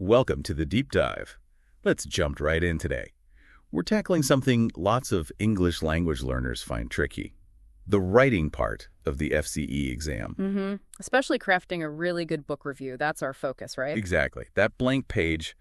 Welcome to the deep dive. Let's jump right in today. We're tackling something lots of English language learners find tricky. The writing part of the FCE exam. Especially crafting a really good book review. That's our focus, right? Exactly. That blank page,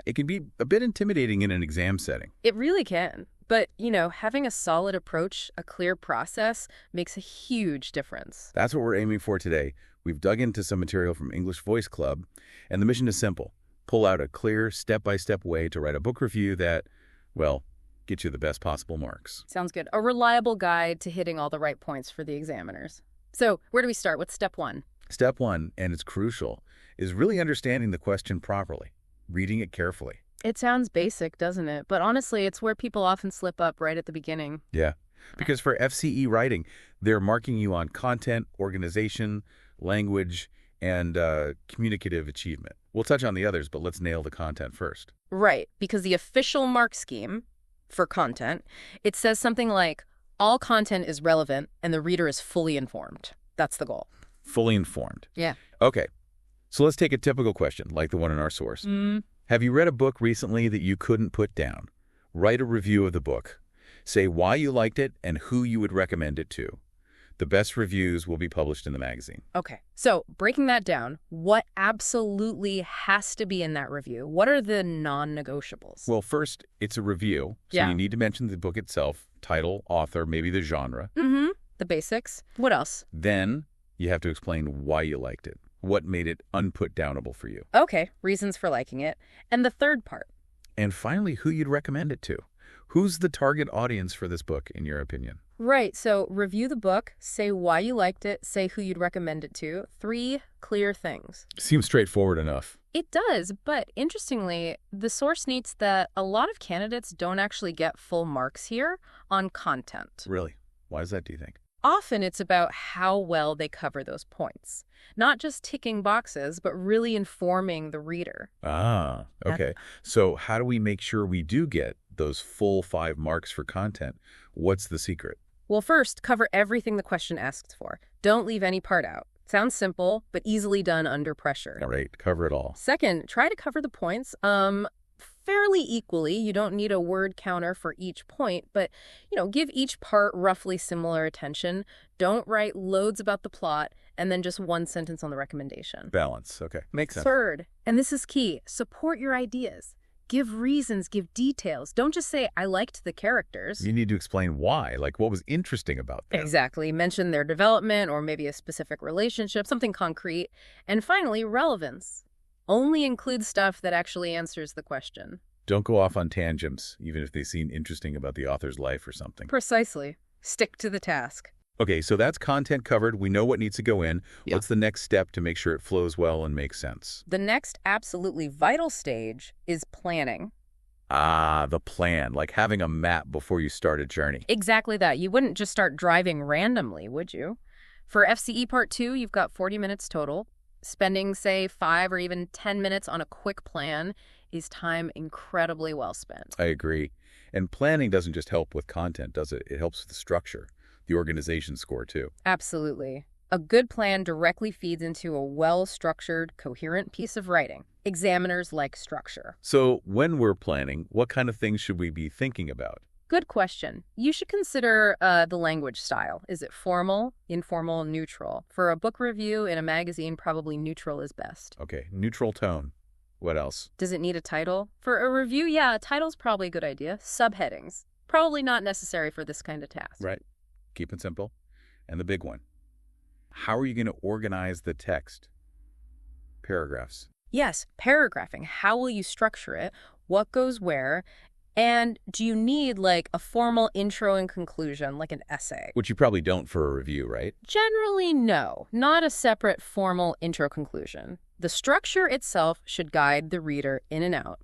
it can be a bit intimidating in an exam setting. It really can. But, having a solid approach, a clear process, makes a huge difference. That's what we're aiming for today. We've dug into some material from English Voice Club, and the mission is simple. Pull out a clear, step-by-step way to write a book review that, well, gets you the best possible marks. Sounds good. A reliable guide to hitting all the right points for the examiners. So, where do we start? What's step one? Step one, and it's crucial, is really understanding the question properly, reading it carefully. It sounds basic, doesn't it? But honestly, it's where people often slip up right at the beginning. Yeah, because for FCE writing, they're marking you on content, organization, language, and communicative achievement. We'll touch on the others, but let's nail the content first. Right, because the official mark scheme for content, it says something like, all content is relevant and the reader is fully informed. That's the goal. Fully informed. Yeah. Okay, so let's take a typical question, like the one in our source. Have you read a book recently that you couldn't put down? Write a review of the book. Say why you liked it and who you would recommend it to. The best reviews will be published in the magazine. Okay, so breaking that down, what absolutely has to be in that review? What are the non-negotiables? Well, first, it's a review, so you need to mention the book itself, title, author, maybe the genre. The basics. What else? Then you have to explain why you liked it. What made it unput-downable for you? Okay, reasons for liking it. And the third part. And finally, who you'd recommend it to. Who's the target audience for this book, in your opinion? Right, so review the book, say why you liked it, say who you'd recommend it to. 3 clear things. Seems straightforward enough. It does, but interestingly, the source notes that a lot of candidates don't actually get full marks here on content. Really? Why is that, do you think? Often it's about how well they cover those points. Not just ticking boxes, but really informing the reader. Ah, okay. So how do we make sure we do get those full 5 marks for content? What's the secret? Well, first, cover everything the question asks for. Don't leave any part out. Sounds simple, but easily done under pressure. All right, cover it all. Second, try to cover the points fairly equally. You don't need a word counter for each point, but, give each part roughly similar attention. Don't write loads about the plot and then just one sentence on the recommendation. Balance, okay. Makes sense. Third, and this is key, support your ideas. Give reasons, give details. Don't just say, I liked the characters. You need to explain why, like what was interesting about them. Exactly. Mention their development or maybe a specific relationship, something concrete. And finally, relevance. Only include stuff that actually answers the question. Don't go off on tangents, even if they seem interesting about the author's life or something. Precisely. Stick to the task. Okay, so that's content covered. We know what needs to go in. Yeah. What's the next step to make sure it flows well and makes sense? The next absolutely vital stage is planning. Ah, the plan, like having a map before you start a journey. Exactly that. You wouldn't just start driving randomly, would you? For FCE Part 2, you've got 40 minutes total. Spending, say, 5 or even 10 minutes on a quick plan is time incredibly well spent. I agree. And planning doesn't just help with content, does it? It helps with the structure, the organization score, too. Absolutely. A good plan directly feeds into a well-structured, coherent piece of writing. Examiners like structure. So when we're planning, what kind of things should we be thinking about? Good question. You should consider the language style. Is it formal, informal, neutral? For a book review in a magazine, probably neutral is best. Okay, neutral tone. What else? Does it need a title? For a review, yeah, a title's probably a good idea. Subheadings. Probably not necessary for this kind of task. Right. Keep it simple. And the big one. How are you going to organize the text? Paragraphs. Yes, paragraphing. How will you structure it? What goes where? And do you need, like, a formal intro and conclusion, like an essay? Which you probably don't for a review, right? Generally, no. Not a separate formal intro-conclusion. The structure itself should guide the reader in and out.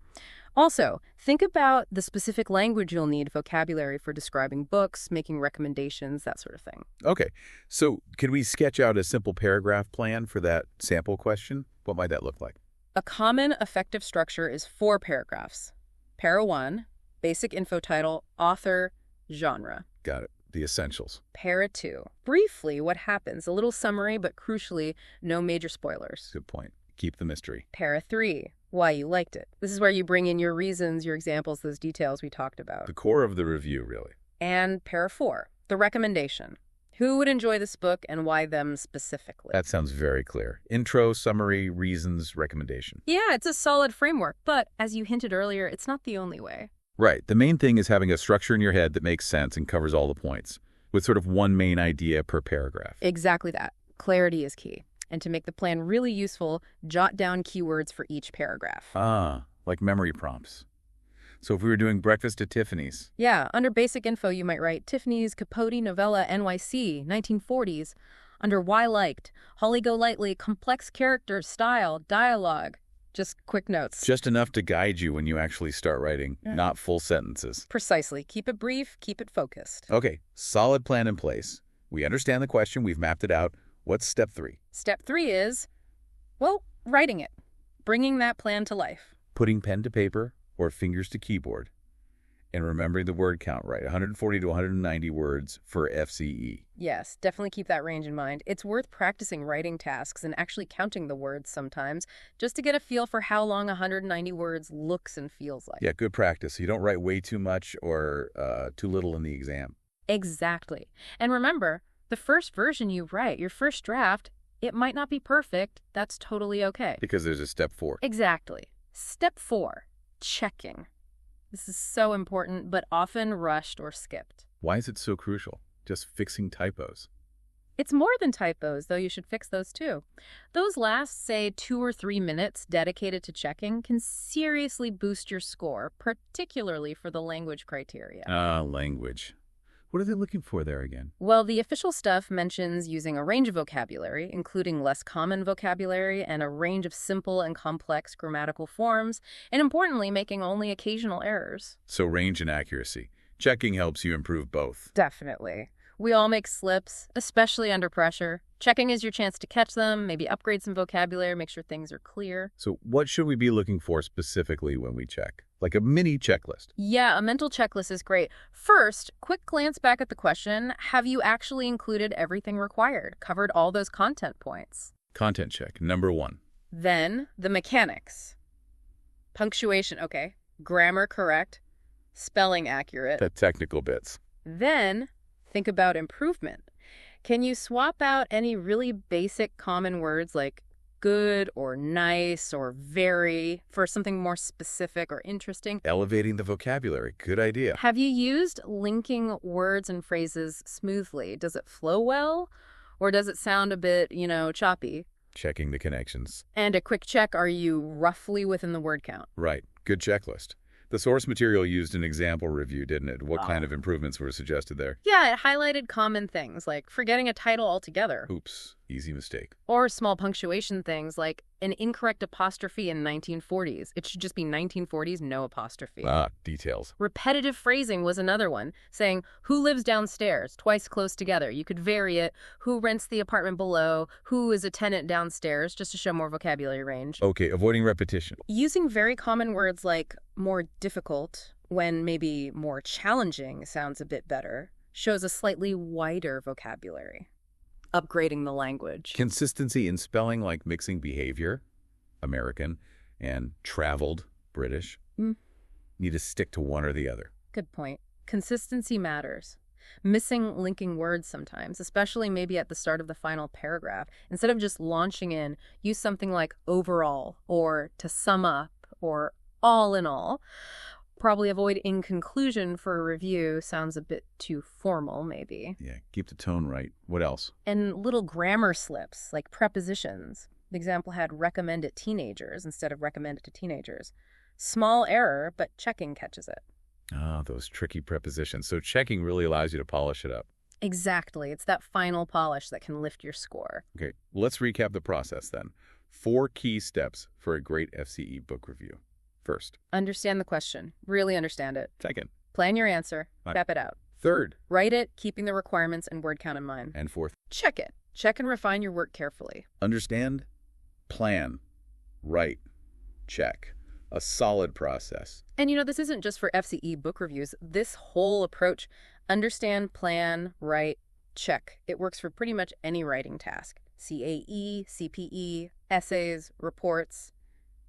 Also, think about the specific language you'll need, vocabulary for describing books, making recommendations, that sort of thing. Okay. So can we sketch out a simple paragraph plan for that sample question? What might that look like? A common effective structure is 4 paragraphs. Para 1, basic info title, author, genre. Got it. The essentials. Para 2, briefly what happens, a little summary, but crucially, no major spoilers. Good point. Keep the mystery. Para 3, why you liked it. This is where you bring in your reasons, your examples, those details we talked about. The core of the review, really. And Para 4, the recommendation. Who would enjoy this book and why them specifically? That sounds very clear. Intro, summary, reasons, recommendation. Yeah, it's a solid framework, but as you hinted earlier, it's not the only way. Right. The main thing is having a structure in your head that makes sense and covers all the points, with sort of one main idea per paragraph. Exactly that. Clarity is key. And to make the plan really useful, jot down keywords for each paragraph. Ah, like memory prompts. So if we were doing breakfast at Tiffany's. Yeah, under basic info, you might write Tiffany's Capote Novella NYC, 1940s. Under why liked, Holly Golightly, complex character, style, dialogue. Just quick notes. Just enough to guide you when you actually start writing, not full sentences. Precisely. Keep it brief, keep it focused. Okay, solid plan in place. We understand the question, we've mapped it out. What's step 3? Step 3 is, well, writing it. Bringing that plan to life. Putting pen to paper or fingers to keyboard. And remembering the word count, right? 140 to 190 words for FCE. Yes, definitely keep that range in mind. It's worth practicing writing tasks and actually counting the words sometimes, just to get a feel for how long 190 words looks and feels like. Yeah, good practice. So you don't write way too much or too little in the exam. Exactly. And remember, the first version you write, your first draft, it might not be perfect. That's totally okay. Because there's a step 4. Exactly. Step 4, checking. This is so important, but often rushed or skipped. Why is it so crucial? Just fixing typos. It's more than typos, though you should fix those too. Those last, say, 2 or 3 minutes dedicated to checking can seriously boost your score, particularly for the language criteria. Language. What are they looking for there again? Well, the official stuff mentions using a range of vocabulary, including less common vocabulary and a range of simple and complex grammatical forms, and importantly, making only occasional errors. So range and accuracy. Checking helps you improve both. Definitely. We all make slips, especially under pressure. Checking is your chance to catch them, maybe upgrade some vocabulary, make sure things are clear. So what should we be looking for specifically when we check? Like a mini checklist. Yeah, a mental checklist is great. First, quick glance back at the question. Have you actually included everything required? Covered all those content points? Content check, number 1. Then, the mechanics. Punctuation, okay. Grammar correct. Spelling accurate. The technical bits. Then, think about improvement. Can you swap out any really basic common words like good or nice or very for something more specific or interesting? Elevating the vocabulary. Good idea. Have you used linking words and phrases smoothly? Does it flow well? Or does it sound a bit, choppy? Checking the connections. And a quick check, are you roughly within the word count? Right. Good checklist. The source material used an example review, didn't it? What kind of improvements were suggested there? Yeah, it highlighted common things, like forgetting a title altogether. Oops, easy mistake. Or small punctuation things, like an incorrect apostrophe in 1940s. It should just be 1940s, no apostrophe. Details. Repetitive phrasing was another one, saying, who lives downstairs, twice close together. You could vary it, who rents the apartment below, who is a tenant downstairs, just to show more vocabulary range. Okay, avoiding repetition. Using very common words like more difficult, when maybe more challenging sounds a bit better, shows a slightly wider vocabulary. Upgrading the language. Consistency in spelling, like mixing behavior, American, and traveled, British. Need to stick to one or the other. Good point. Consistency matters. Missing linking words sometimes, especially maybe at the start of the final paragraph. Instead of just launching in, use something like overall, or to sum up, or all in all. Probably avoid in conclusion for a review. Sounds a bit too formal, maybe. Yeah, keep the tone right. What else? And little grammar slips, like prepositions. The example had recommend it teenagers instead of recommend it to teenagers. Small error, but checking catches it. Those tricky prepositions. So checking really allows you to polish it up. Exactly. It's that final polish that can lift your score. Okay, let's recap the process then. 4 key steps for a great FCE book review. First, understand the question. Really understand it. Second, plan your answer. Right. Map it out. Third, write it, keeping the requirements and word count in mind. And fourth, check it. Check and refine your work carefully. understand, plan, write, check. A solid process. And this isn't just for FCE book reviews. This whole approach, understand, plan, write, check. It works for pretty much any writing task. CAE, CPE, essays, reports,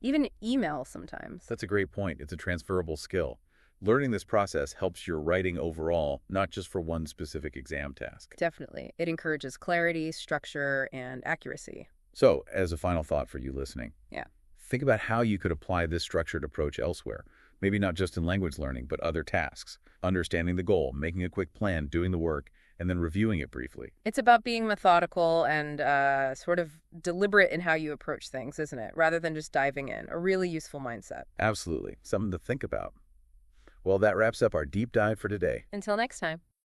even email sometimes. That's a great point. It's a transferable skill. Learning this process helps your writing overall, not just for one specific exam task. Definitely. It encourages clarity, structure, and accuracy. So, as a final thought for you listening, Yeah. think about how you could apply this structured approach elsewhere. Maybe not just in language learning, but other tasks. Understanding the goal, making a quick plan, doing the work, and then reviewing it briefly. It's about being methodical and sort of deliberate in how you approach things, isn't it? Rather than just diving in. A really useful mindset. Absolutely. Something to think about. Well, that wraps up our deep dive for today. Until next time.